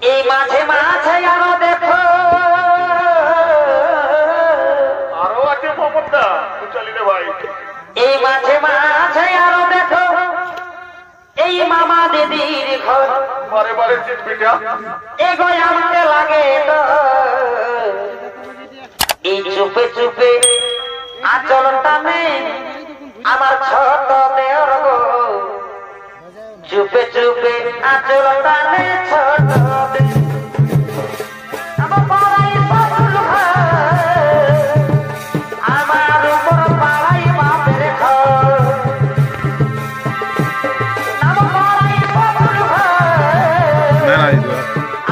এই মাঝে মাঝে আরো দেখো আরো আছে মোহাম্মদা চালিয়ে ভাই এই মাঝে মাঝে আরো দেখো এই মামা দিদির ঘর বারে বারে চিত পিঠা এগোয় আমাকে লাগে তো এই চুপে চুপে আচল টানে আমার ছোট দেওর গো চুপে চুপে আচল টানে ছোট আমার পাড়াই বাবুল আমার উপর পাড়াই বাপের ঘর আমার পাড়াই বাবুল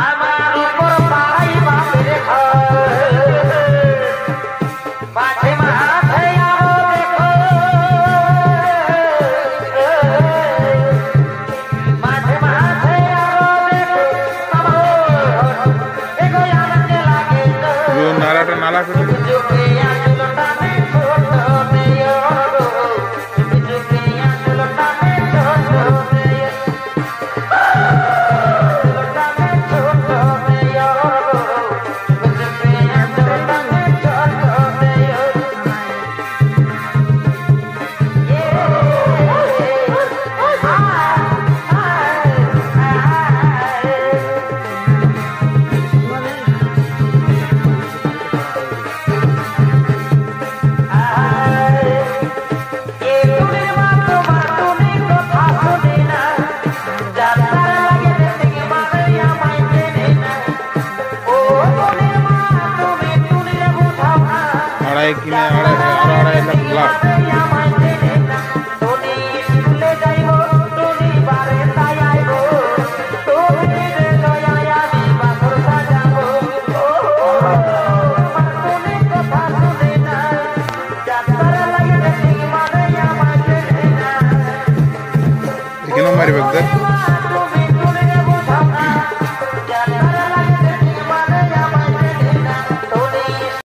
আমার উপর পাড়াই বাপের ঘর মাঝে মাঝে আরো দেখো মাঝে মাঝে আরো দেখো এগোয় আমাকে লাগে তো নালাটা নালা ফেলে চুপে আসল টানে ছোট দেয় চুপে আসল টানে ছোট দেয় টানে ছোট দেয় চুপে আসল টানে ছোট দেয় আড়াই কিনে আড়াই লাখ এখানে মারি বাগদার